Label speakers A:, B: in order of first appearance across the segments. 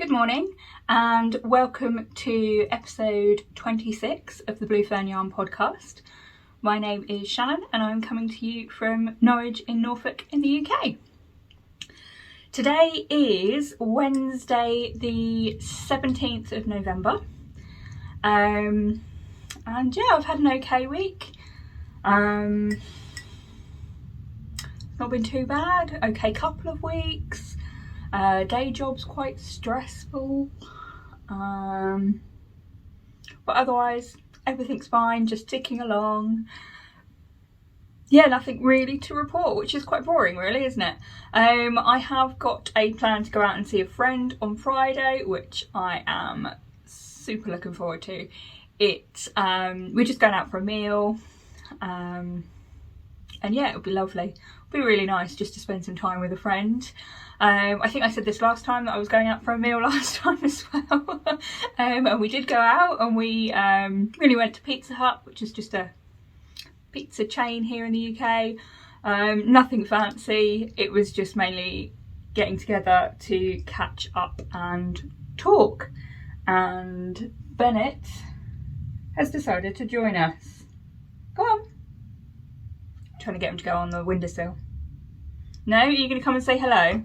A: Good morning and welcome to episode 26 of the Blue Fern Yarn Podcast. My name is Shannon and I'm coming to you from Norwich in Norfolk in the UK. Today is Wednesday the 17th of November and yeah, I've had an okay week. Not been too bad, okay couple of weeks. Day job's quite stressful, but otherwise everything's fine, just ticking along. Yeah, nothing really to report, which is quite boring really, isn't it? I have got a plan to go out and see a friend on Friday, which I am super looking forward to. We're just going out for a meal, and yeah, it'll be lovely. It'll be really nice just to spend some time with a friend. I think I said this last time that I was going out for a meal last time as well. And we did go out and we really went to Pizza Hut, which is just a pizza chain here in the UK. Nothing fancy. It was just mainly getting together to catch up and talk. And Bennett has decided to join us. Go on. I'm trying to get him to go on the windowsill. No? Are you going to come and say hello?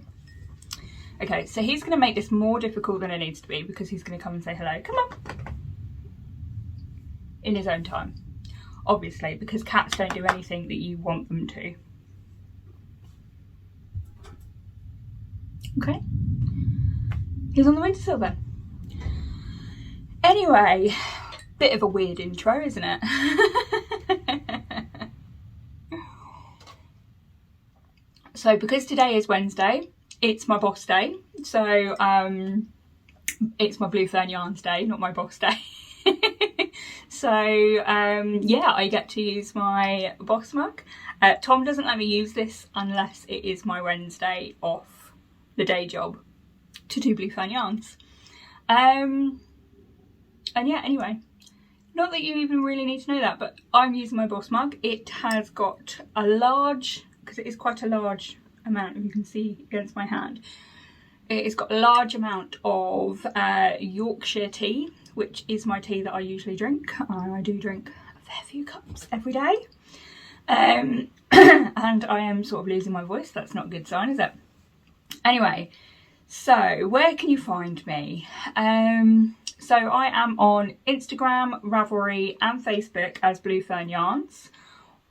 A: Okay, so he's going to make this more difficult than it needs to be because he's going to come and say hello. Come on. In his own time. Obviously, because cats don't do anything that you want them to. Okay. He's on the windowsill then. Anyway, bit of a weird intro, isn't it? So because today is Wednesday, it's my boss day, so it's my Blue Fern Yarns day, not my boss day. So yeah, I get to use my boss mug. Tom doesn't let me use this unless it is my Wednesday off the day job to do Blue Fern Yarns. And yeah, anyway, not that you even really need to know that, but I'm using my boss mug. It has got a large, because it is quite a large amount, if you can see against my hand, it's got a large amount of Yorkshire tea, which is my tea that I usually drink. I do drink a fair few cups every day, and I am sort of losing my voice. That's not a good sign, is it? Anyway, so where can you find me? So I am on Instagram, Ravelry and Facebook as Blue Fern Yarns.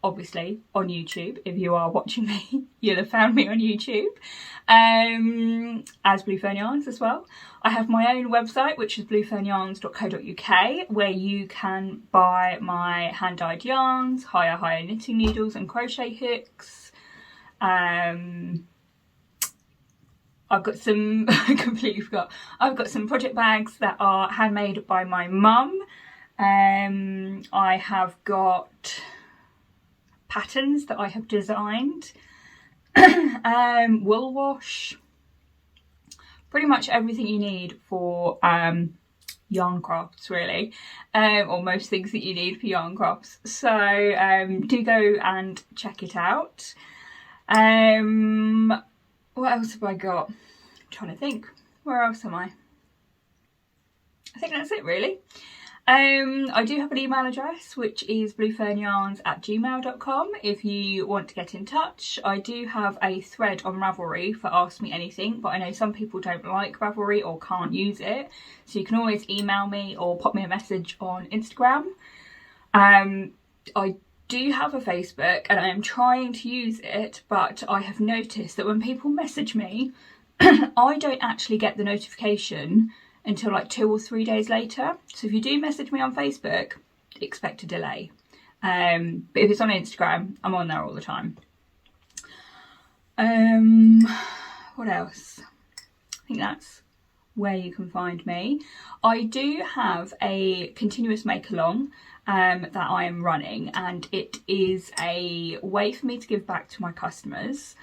A: Obviously on YouTube, if you are watching me, you'll have found me on YouTube, as Blue Fern Yarns as well. I have my own website, which is bluefernярns.co.uk, where you can buy my hand-dyed yarns, hire knitting needles and crochet hooks. I've got some, I completely forgot, I've got some project bags that are handmade by my mum. I have got patterns that I have designed, wool wash, pretty much everything you need for yarn crafts really, or most things that you need for yarn crafts. So do go and check it out. What else have I got? I'm trying to think, where else am I? I think that's it really. I do have an email address, which is bluefernярns@gmail.com if you want to get in touch. I do have a thread on Ravelry for Ask Me Anything, but I know some people don't like Ravelry or can't use it, so you can always email me or pop me a message on Instagram. I do have a Facebook and I am trying to use it, but I have noticed that when people message me, I don't actually get the notification until like 2 or 3 days later. So if you do message me on Facebook, expect a delay. But if it's on Instagram, I'm on there all the time. What else? I think that's where you can find me. I do have a continuous make along that I am running, and it is a way for me to give back to my customers.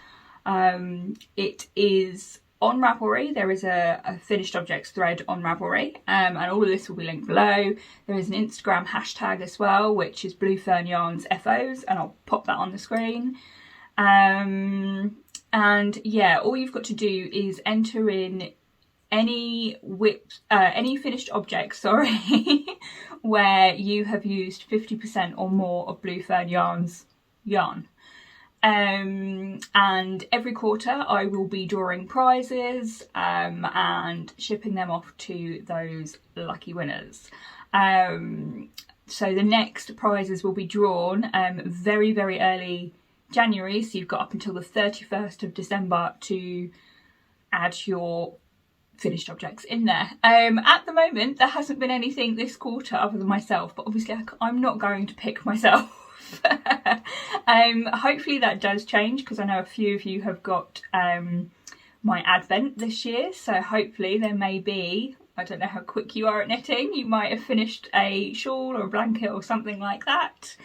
A: It is on Ravelry. There is a finished objects thread on Ravelry, and all of this will be linked below. There is an Instagram hashtag as well, which is Blue Fern Yarns FOs, and I'll pop that on the screen. And yeah, all you've got to do is enter in any finished objects, sorry, where you have used 50% or more of Blue Fern Yarns yarn. And every quarter I will be drawing prizes and shipping them off to those lucky winners. So the next prizes will be drawn very, very early January, so you've got up until the 31st of December to add your finished objects in there. At the moment there hasn't been anything this quarter other than myself, but obviously I'm not going to pick myself. Hopefully that does change, because I know a few of you have got my advent this year, so hopefully there may be, I don't know how quick you are at knitting, you might have finished a shawl or a blanket or something like that.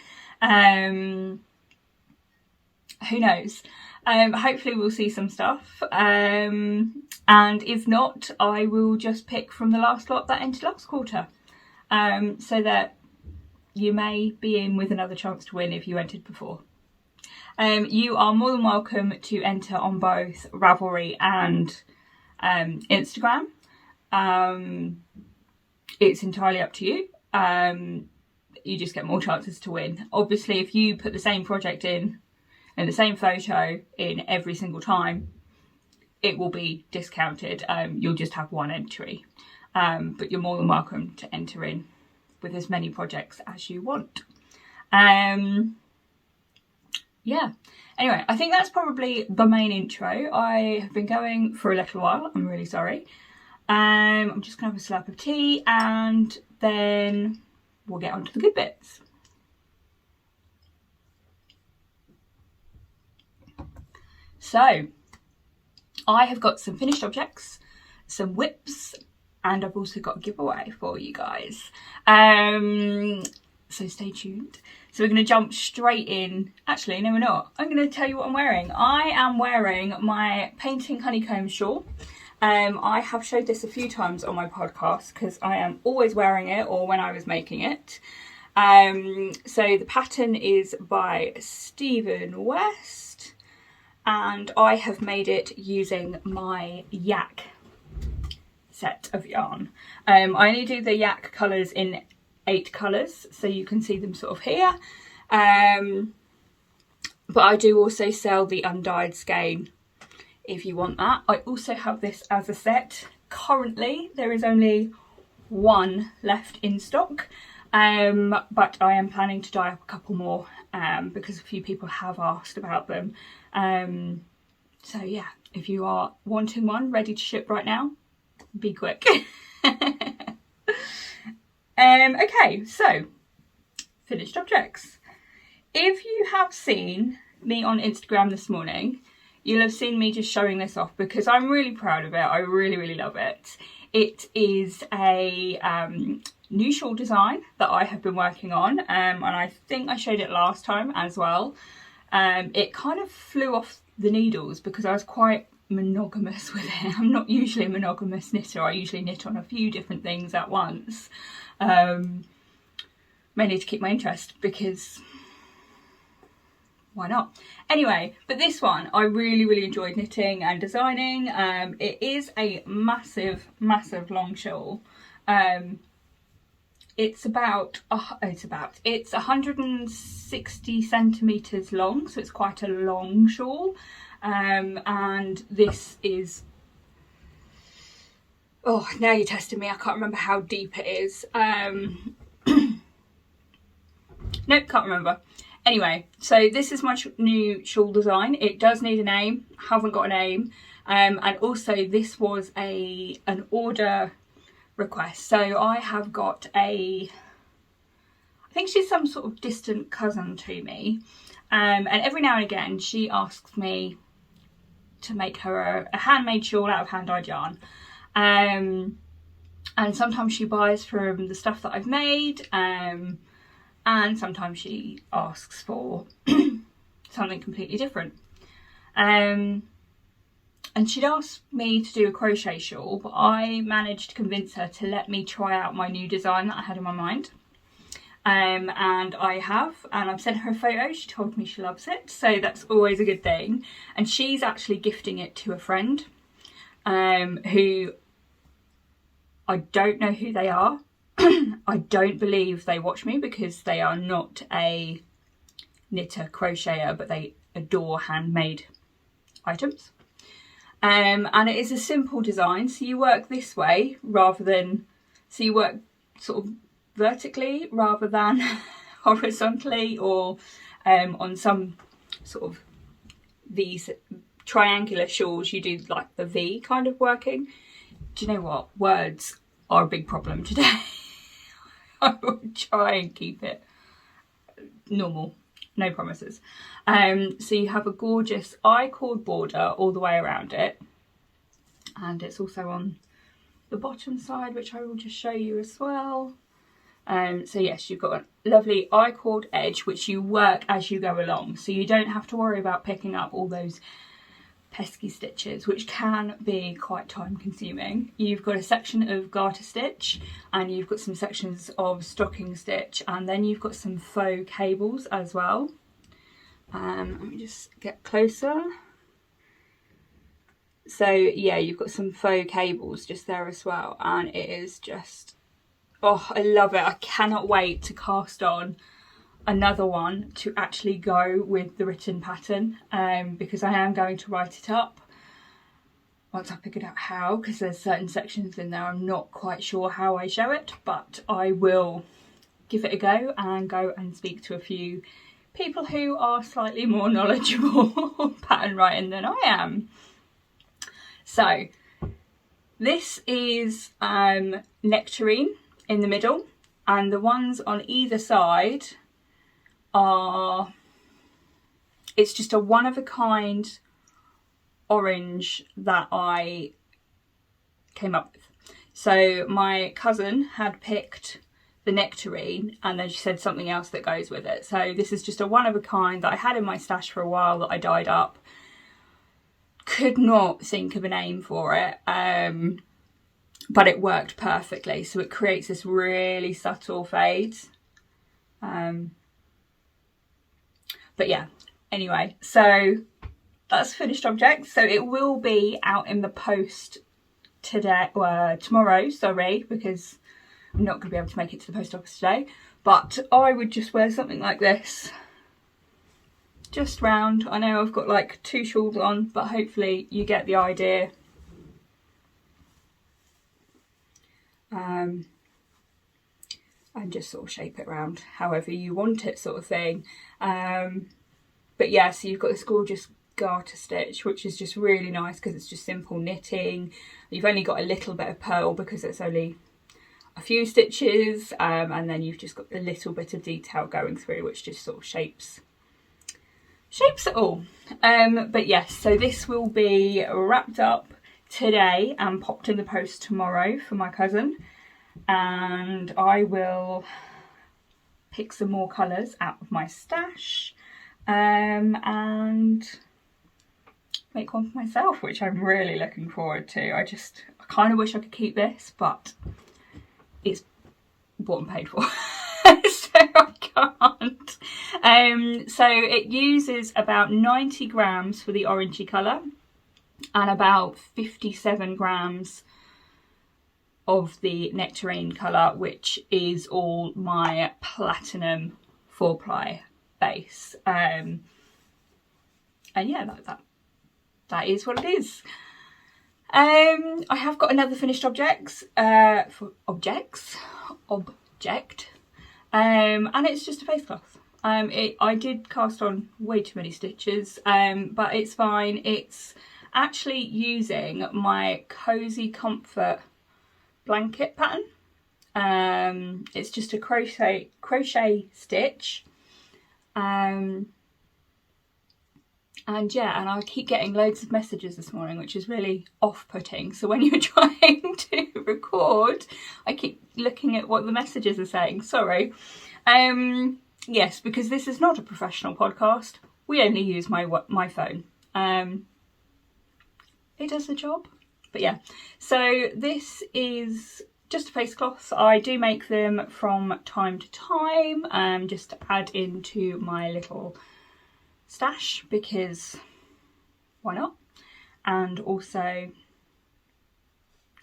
A: Who knows? Hopefully we'll see some stuff, and if not, I will just pick from the last lot that entered last quarter, so that you may be in with another chance to win if you entered before. You are more than welcome to enter on both Ravelry and Instagram. It's entirely up to you. You just get more chances to win. Obviously, if you put the same project in and the same photo in every single time, it will be discounted. You'll just have one entry. But you're more than welcome to enter in with as many projects as you want. Yeah, anyway, I think that's probably the main intro. I have been going for a little while, I'm really sorry. I'm just gonna have a slurp of tea and then we'll get on to the good bits. So I have got some finished objects, some whips, and I've also got a giveaway for you guys. So stay tuned. So we're going to jump straight in. Actually, no, we're not. I'm going to tell you what I'm wearing. I am wearing my painting honeycomb shawl. I have showed this a few times on my podcast because I am always wearing it, or when I was making it. So the pattern is by Stephen West, and I have made it using my yak set of yarn. I only do the yak colours in 8 colours, so you can see them sort of here. But I do also sell the undyed skein if you want that. I also have this as a set. Currently there is only one left in stock, but I am planning to dye up a couple more because a few people have asked about them. So yeah, if you are wanting one ready to ship right now, be quick. Okay, so finished objects. If you have seen me on Instagram this morning, you'll have seen me just showing this off because I'm really proud of it. I really love it. It is a new shawl design that I have been working on, and I think I showed it last time as well. It kind of flew off the needles because I was quite monogamous with it. I'm not usually a monogamous knitter. I usually knit on a few different things at once, mainly to keep my interest, because why not? Anyway, but this one I really enjoyed knitting and designing. It is a massive long shawl. It's 160 centimeters long, so it's quite a long shawl. And this is, oh, now you're testing me. I can't remember how deep it is. Nope, can't remember. Anyway, so this is my new shawl design. It does need a name. Haven't got a name. And also this was an order request. So I have got I think she's some sort of distant cousin to me. And every now and again she asks me to make her a handmade shawl out of hand-dyed yarn. And sometimes she buys from the stuff that I've made, and sometimes she asks for something completely different. And she'd asked me to do a crochet shawl, but I managed to convince her to let me try out my new design that I had in my mind. And I have, and I've sent her a photo. She told me she loves it, so that's always a good thing. And she's actually gifting it to a friend who I don't know who they are. I don't believe they watch me because they are not a knitter crocheter, but they adore handmade items. And it is a simple design, so you work this way rather than, so you work sort of vertically rather than horizontally, or on some sort of these triangular shawls you do like the V kind of working. Do you know what? Words are a big problem today. I will try and keep it normal, no promises. So you have a gorgeous I-cord border all the way around it, and it's also on the bottom side, which I will just show you as well. So yes, you've got a lovely I-cord edge which you work as you go along, so you don't have to worry about picking up all those pesky stitches, which can be quite time consuming. You've got a section of garter stitch, and you've got some sections of stocking stitch, and then you've got some faux cables as well. Let me just get closer. So yeah, you've got some faux cables just there as well, and it is just, oh, I love it. I cannot wait to cast on another one to actually go with the written pattern, because I am going to write it up once I figured out how, because there's certain sections in there I'm not quite sure how I show it, but I will give it a go and speak to a few people who are slightly more knowledgeable on pattern writing than I am. So this is nectarine in the middle, and the ones on either side are, it's just a one of a kind orange that I came up with. So my cousin had picked the nectarine, and then she said something else that goes with it. So this is just a one of a kind that I had in my stash for a while that I dyed up. Could not think of a name for it, but it worked perfectly. So it creates this really subtle fade. But yeah, anyway, so that's finished object. So it will be out in the post today, tomorrow, sorry, because I'm not going to be able to make it to the post office today. But I would just wear something like this, just round. I know I've got like 2 shawls on, but hopefully you get the idea. And just sort of shape it round however you want it, sort of thing. But yeah, so you've got this gorgeous garter stitch, which is just really nice because it's just simple knitting. You've only got a little bit of purl because it's only a few stitches, and then you've just got a little bit of detail going through, which just sort of shapes it all. But yes, so this will be wrapped up today and popped in the post tomorrow for my cousin, and I will pick some more colours out of my stash and make one for myself, which I'm really looking forward to. I kind of wish I could keep this, but it's what I'm paid for. So I can't. So it uses about 90 grams for the orangey colour and about 57 grams of the nectarine colour, which is all my platinum 4-ply base. And yeah, that is what it is. I have got another finished object, and it's just a face cloth. I did cast on way too many stitches, but it's fine. It's actually using my Cozy Comfort blanket pattern. It's just a crochet stitch, and yeah, and I keep getting loads of messages this morning, which is really off-putting. So when you're trying to record, I keep looking at what the messages are saying. Sorry. Yes, because this is not a professional podcast. We only use my phone. It does the job. But yeah, so this is just a face cloth. I do make them from time to time, just to add into my little stash, because why not? And also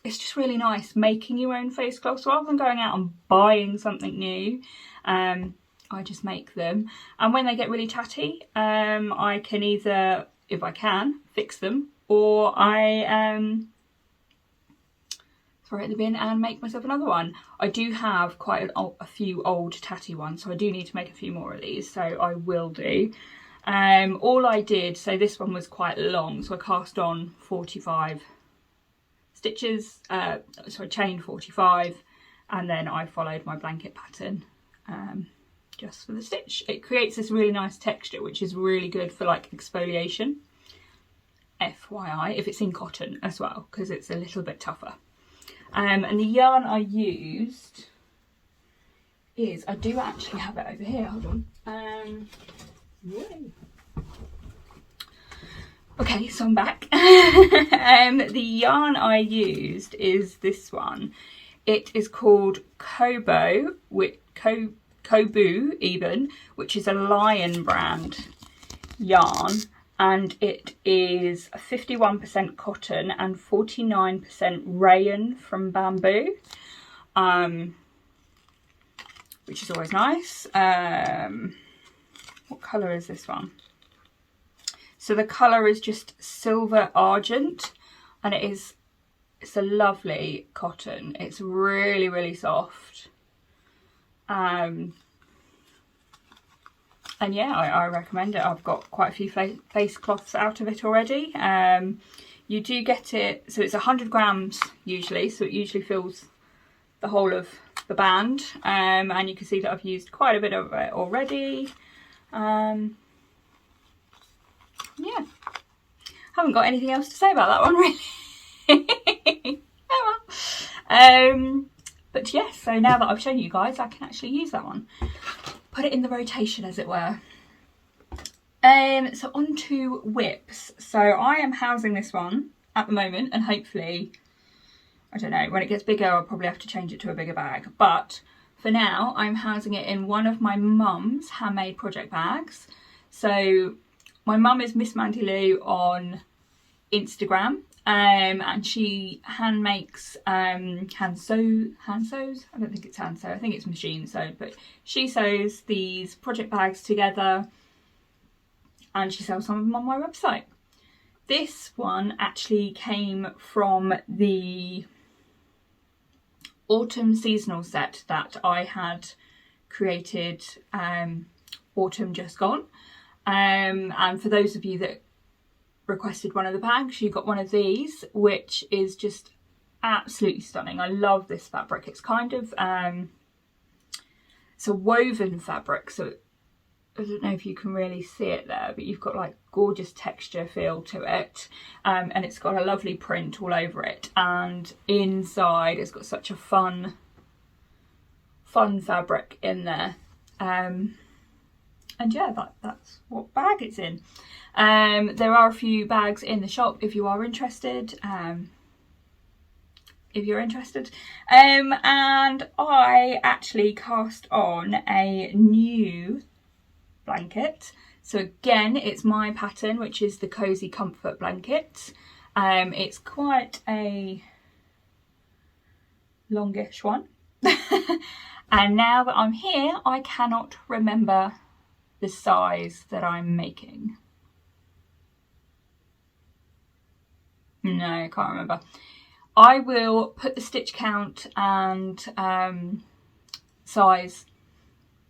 A: it's just really nice making your own face cloths rather than going out and buying something new. I just make them, and when they get really tatty, I can either, if I can, fix them, or I throw it in the bin and make myself another one. I do have quite a few old tatty ones, so I do need to make a few more of these, so I will do. All I did, so this one was quite long, so I cast on 45 stitches, so I chained 45, and then I followed my blanket pattern just for the stitch. It creates this really nice texture, which is really good for like exfoliation. FYI, if it's in cotton as well, because it's a little bit tougher. And the yarn I used is, I do actually have it over here, hold on. Okay, so I'm back. The yarn I used is this one. It is called Kobu even, which is a Lion brand yarn, and it is 51% cotton and 49% rayon from bamboo, which is always nice. What colour is this one? So the colour is just silver argent, and it's a lovely cotton. It's really, really soft. And yeah, I recommend it. I've got quite a few face cloths out of it already. You do get it, so it's 100 grams usually, so it usually fills the whole of the band. And you can see that I've used quite a bit of it already. Yeah, haven't got anything else to say about that one really. Oh well. But yes, so now that I've shown you guys, I can actually use that one. Put it in the rotation, as it were. So on to whips. So I am housing this one at the moment, and hopefully, I don't know, when it gets bigger I'll probably have to change it to a bigger bag. But for now, I'm housing it in one of my mum's handmade project bags. So my mum is Miss Mandy Lou on Instagram, and she hand makes hand sews. I don't think it's hand sew, I think it's machine sewed, but she sews these project bags together and she sells some of them on my website. This one actually came from the autumn seasonal set that I had created autumn just gone. And for those of you that requested one of the bags, you got one of these, which is just absolutely stunning. I love this fabric. It's kind of it's a woven fabric, so I don't know if you can really see it there, but you've got like gorgeous texture feel to it, and it's got a lovely print all over it, and inside it's got such a fun fabric in there. And yeah, that's what bag it's in. There are a few bags in the shop if you are interested. And I actually cast on a new blanket. So again, it's my pattern, which is the Cozy Comfort blanket. It's quite a longish one. And now that I'm here, I cannot remember the size that I'm making. No, I can't remember. I will put the stitch count and size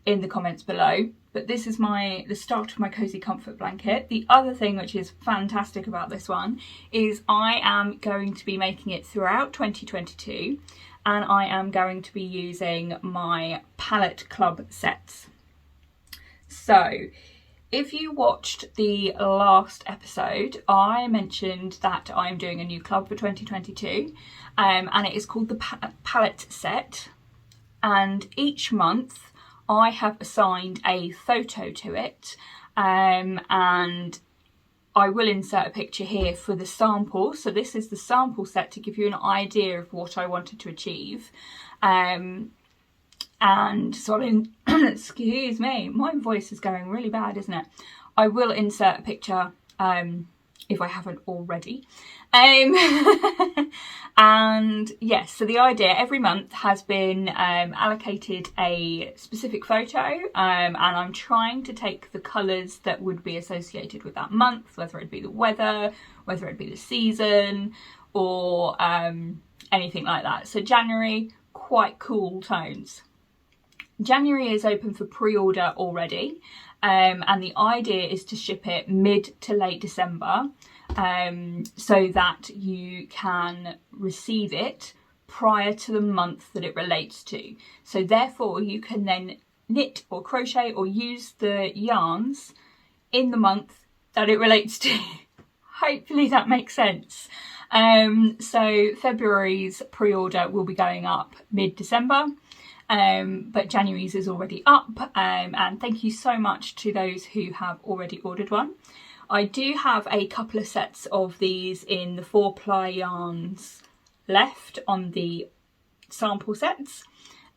A: in the comments below, but this is the start of my Cozy Comfort blanket. The other thing which is fantastic about this one is I am going to be making it throughout 2022, and I am going to be using my palette club sets. So if you watched the last episode, I mentioned that I'm doing a new club for 2022, and it is called the palette set, and each month I have assigned a photo to it, and I will insert a picture here for the sample. So this is the sample set to give you an idea of what I wanted to achieve. And so excuse me, my voice is going really bad, isn't it? I will insert a picture if I haven't already. And yes, so the idea every month has been allocated a specific photo, and I'm trying to take the colours that would be associated with that month, whether it be the weather, whether it be the season, or anything like that. So January, quite cool tones. January is open for pre-order already, and the idea is to ship it mid to late December, so that you can receive it prior to the month that it relates to. So therefore you can then knit or crochet or use the yarns in the month that it relates to. Hopefully that makes sense. So February's pre-order will be going up mid-December. But January's is already up, and thank you so much to those who have already ordered one. I do have a couple of sets of these in the 4-ply yarns left on the sample sets.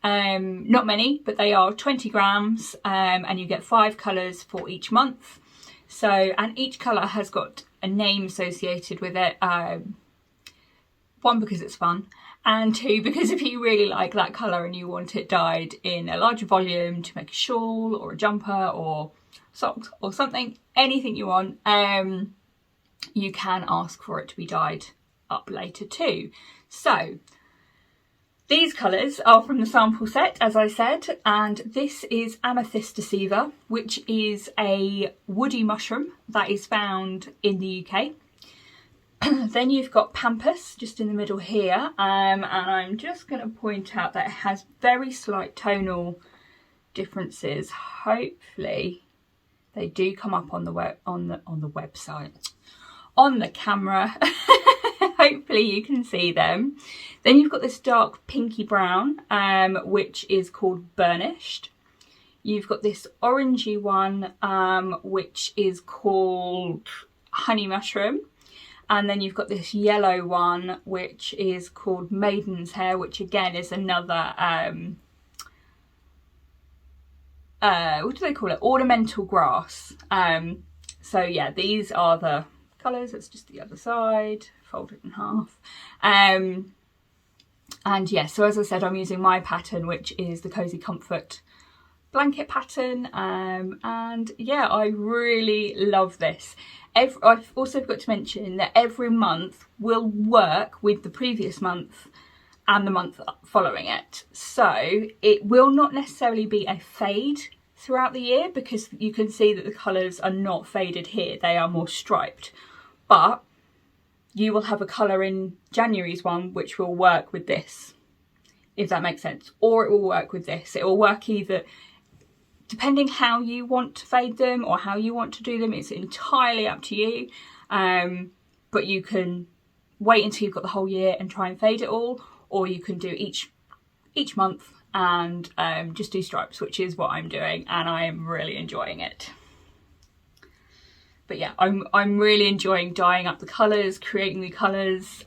A: Not many, but they are 20 grams, and you get 5 colours for each month. So, and each colour has got a name associated with it. One, because it's fun, and 2, because if you really like that colour and you want it dyed in a larger volume to make a shawl or a jumper or socks or something, anything you want, you can ask for it to be dyed up later too. So these colours are from the sample set, as I said, and this is Amethyst Deceiver, which is a woody mushroom that is found in the UK. Then you've got Pampas just in the middle here, and I'm just going to point out that it has very slight tonal differences. Hopefully they do come up on the website, on the camera. Hopefully you can see them. Then you've got this dark pinky brown, which is called Burnished. You've got this orangey one, which is called Honey Mushroom. And then you've got this yellow one, which is called Maiden's Hair, which again is another, what do they call it? Ornamental grass. So yeah, these are the colours. It's just the other side, fold it in half. And yeah, so as I said, I'm using my pattern, which is the Cozy Comfort blanket pattern. And yeah, I really love this. I've also got to mention that every month will work with the previous month and the month following it. So it will not necessarily be a fade throughout the year, because you can see that the colours are not faded here. They are more striped. But you will have a colour in January's one which will work with this, if that makes sense. Or it will work with this. It will work either, depending how you want to fade them or how you want to do them, it's entirely up to you. But you can wait until you've got the whole year and try and fade it all, or you can do each month and just do stripes, which is what I'm doing, and I am really enjoying it. But yeah, I'm really enjoying dyeing up the colours, creating the colours,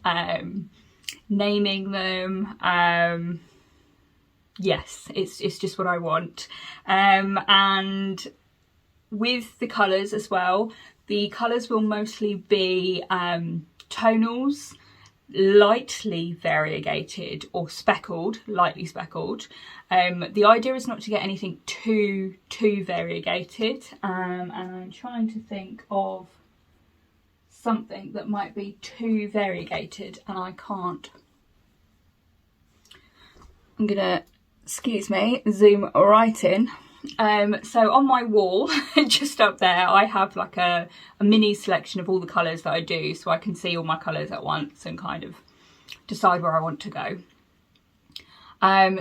A: naming them. Yes, it's just what I want. And with the colours as well, the colours will mostly be tonals, lightly variegated or speckled, lightly speckled. The idea is not to get anything too variegated, and I'm trying to think of something that might be too variegated, and I can't. I'm gonna, excuse me, zoom right in. So on my wall, just up there, I have like a mini selection of all the colours that I do, so I can see all my colours at once and kind of decide where I want to go.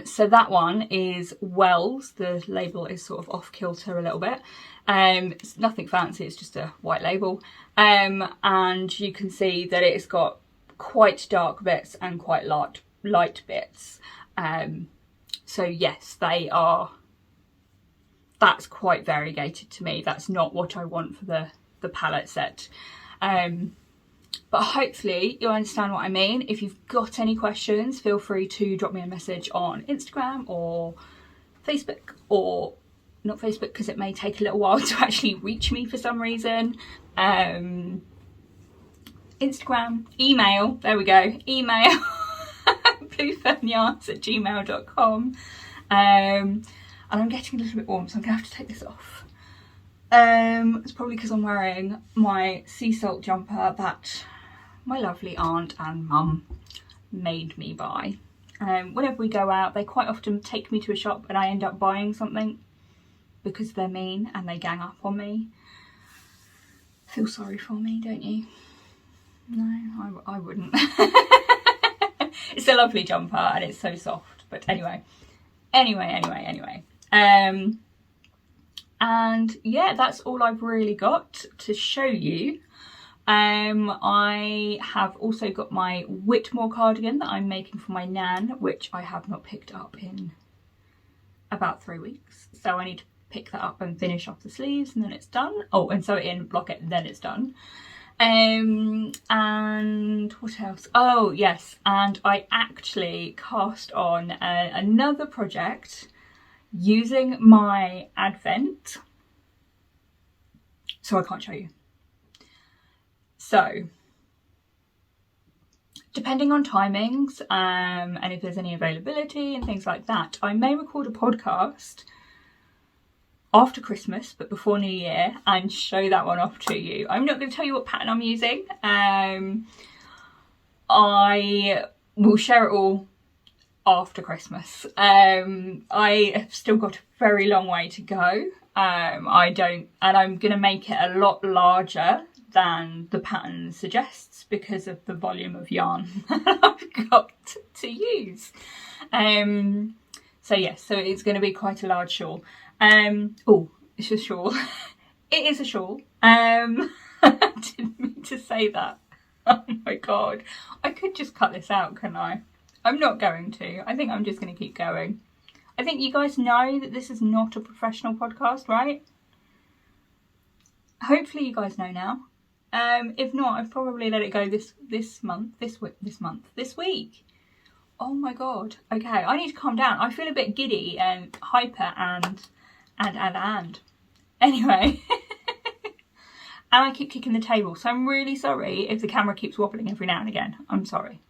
A: So that one is Wells. The label is sort of off kilter a little bit. It's nothing fancy, it's just a white label. And you can see that it's got quite dark bits and quite light bits. So yes, that's quite variegated to me. That's not what I want for the palette set. But hopefully you'll understand what I mean. If you've got any questions, feel free to drop me a message on Instagram or Facebook, or not Facebook because it may take a little while to actually reach me for some reason. Instagram, email, there we go, email bluefernYarns@gmail.com. And I'm getting a little bit warm, so I'm going to have to take this off. It's probably because I'm wearing my sea salt jumper that my lovely aunt and mum made me buy. Whenever we go out, they quite often take me to a shop and I end up buying something because they're mean and they gang up on me. Feel sorry for me, don't you? No, I wouldn't. It's a lovely jumper and it's so soft. But anyway. And yeah, that's all I've really got to show you. I have also got my Whitmore cardigan that I'm making for my nan, which I have not picked up in about 3 weeks. So I need to pick that up and finish off the sleeves and then it's done. Oh, and sew it in, block it, and then it's done. And what else? Oh yes, and I actually cast on another project using my Advent, so I can't show you. So depending on timings and if there's any availability and things like that, I may record a podcast after Christmas but before New Year and show that one off to you. I'm not going to tell you what pattern I'm using. I will share it all after Christmas. I have still got a very long way to go. I'm going to make it a lot larger than the pattern suggests because of the volume of yarn I've got to use. So yes, so it's going to be quite a large shawl. Oh, it's a shawl. It is a shawl. I didn't mean to say that. Oh my god. I could just cut this out, couldn't I? I'm not going to. I think I'm just going to keep going. I think you guys know that this is not a professional podcast, right? Hopefully you guys know now. If not, I've probably let it go this week. Oh my god. Okay, I need to calm down. I feel a bit giddy and hyper and. Anyway. And I keep kicking the table, so I'm really sorry if the camera keeps wobbling every now and again. I'm sorry.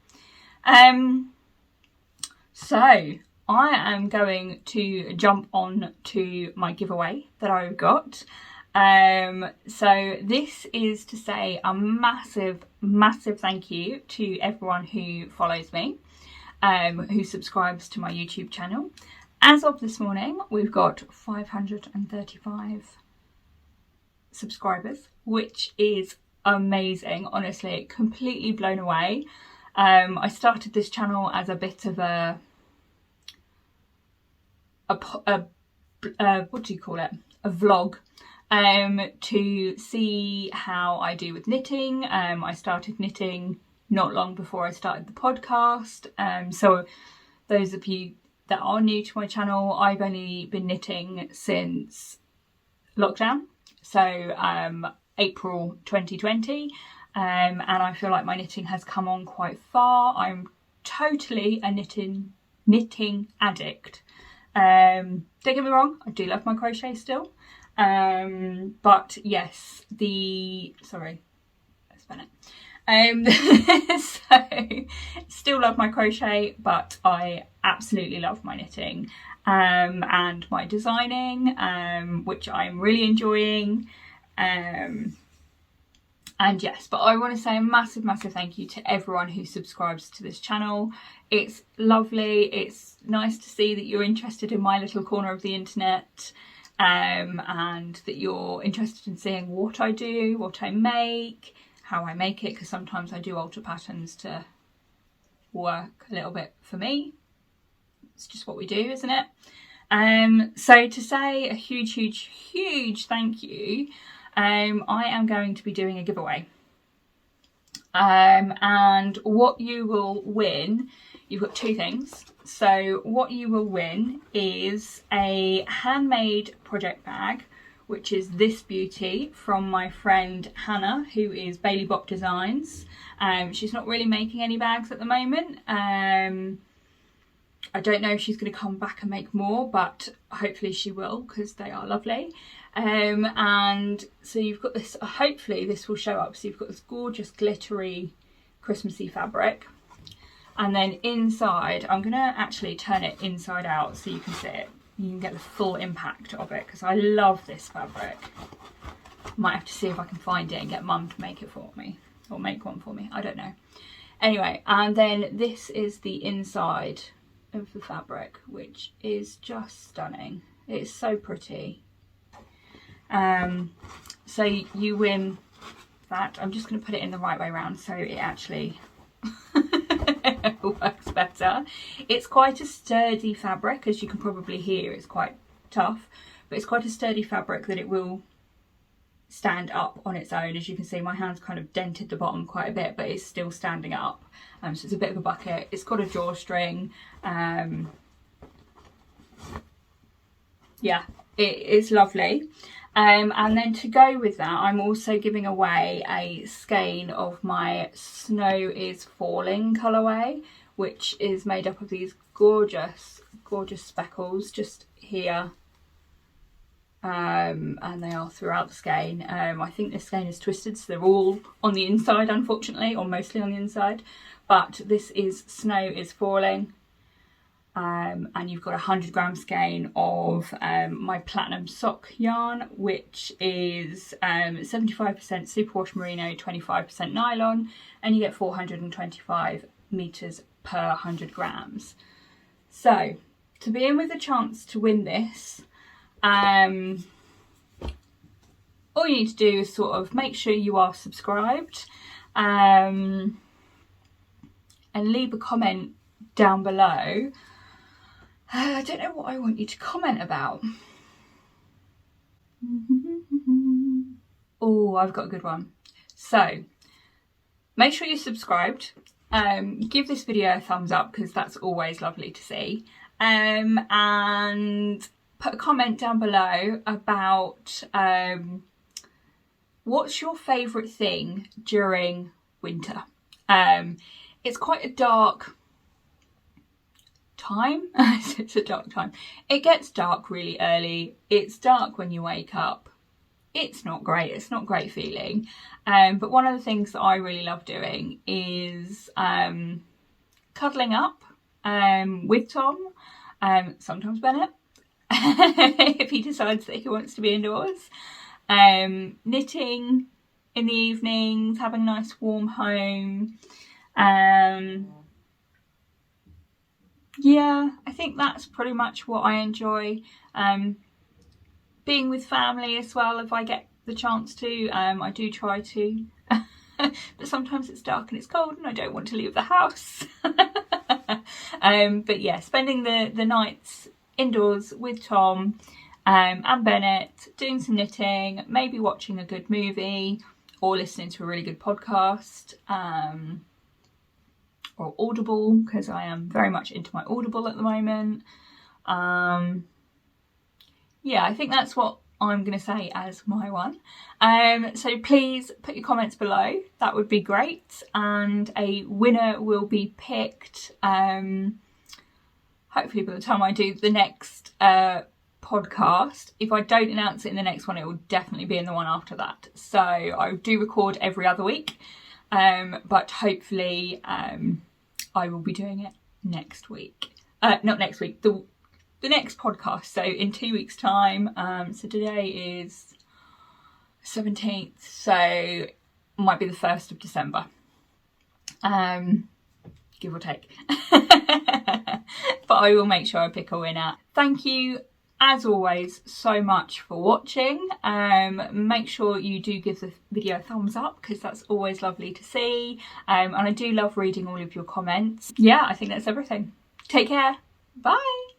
A: So I am going to jump on to my giveaway that I've got. So this is to say a massive thank you to everyone who follows me, who subscribes to my YouTube channel. As of this morning, we've got 535 subscribers, which is amazing. Honestly, completely blown away. I started this channel as a bit of a what do you call it? A vlog. To see how I do with knitting. I started knitting not long before I started the podcast. So those of you that are new to my channel, I've only been knitting since lockdown. So April 2020. And I feel like my knitting has come on quite far. I'm totally a knitting addict. Don't get me wrong, I do love my crochet still. But yes, sorry, that's Bennett. So still love my crochet, but I absolutely love my knitting, and my designing, which I'm really enjoying. And yes, but I want to say a massive thank you to everyone who subscribes to this channel. It's lovely. It's nice to see that you're interested in my little corner of the internet. And that you're interested in seeing what I do, what I make, how I make it, because sometimes I do alter patterns to work a little bit for me. It's just what we do, isn't it? So to say a huge thank you, I am going to be doing a giveaway. And what you will win, you've got two things. So what you will win is a handmade project bag, which is this beauty from my friend Hannah, who is Bailey Bop Designs. She's not really making any bags at the moment. I don't know if she's going to come back and make more, but hopefully she will, because they are lovely. And so you've got this, hopefully this will show up. So you've got this gorgeous glittery Christmassy fabric. And then inside, I'm going to actually turn it inside out so you can see it. You can get the full impact of it, because I love this fabric. Might have to see if I can find it and get Mum to make it for me, or make one for me, I don't know. Anyway, and then this is the inside of the fabric, which is just stunning. It's so pretty. So you win that. I'm just going to put it in the right way around so it actually works better. It's quite a sturdy fabric, as you can probably hear. It's quite tough, but it's quite a sturdy fabric that it will stand up on its own. As you can see, my hand's kind of dented the bottom quite a bit, but it's still standing up. So it's a bit of a bucket. It's got a drawstring. Yeah, it's lovely. And then to go with that, I'm also giving away a skein of my Snow is Falling colourway, which is made up of these gorgeous, gorgeous speckles just here. And they are throughout the skein. I think this skein is twisted, so they're all on the inside, unfortunately, or mostly on the inside. But this is Snow is Falling. And you've got a 100-gram skein of my platinum sock yarn, which is 75% superwash merino, 25% nylon, and you get 425 meters per 100 grams. So to be in with a chance to win this, all you need to do is sort of make sure you are subscribed, and leave a comment down below. I don't know what I want you to comment about. Oh, I've got a good one. So make sure you're subscribed. Give this video a thumbs up, because that's always lovely to see. And put a comment down below about what's your favourite thing during winter. It's quite a dark time. It's a dark time. It gets dark really early. It's dark when you wake up. It's not great. It's not a great feeling. But one of the things that I really love doing is cuddling up with Tom, sometimes Bennett, if he decides that he wants to be indoors, knitting in the evenings, having a nice warm home. Yeah, I think that's pretty much what I enjoy. Being with family as well, if I get the chance to. I do try to, but sometimes it's dark and it's cold and I don't want to leave the house. But yeah, spending the nights indoors with Tom and Bennett, doing some knitting, maybe watching a good movie or listening to a really good podcast, or Audible, because I am very much into my Audible at the moment. Yeah, I think that's what I'm going to say as my one. So please put your comments below. That would be great. And a winner will be picked hopefully by the time I do the next podcast. If I don't announce it in the next one, it will definitely be in the one after that. So I do record every other week, but hopefully I will be doing it next week. Not next week, the next podcast. So in 2 weeks' time. So today is 17th, so it might be the 1st of December. Give or take. But I will make sure I pick a winner. Thank you, as always, so much for watching. Make sure you do give the video a thumbs up, because that's always lovely to see. And I do love reading all of your comments. Yeah, I think that's everything. Take care. Bye.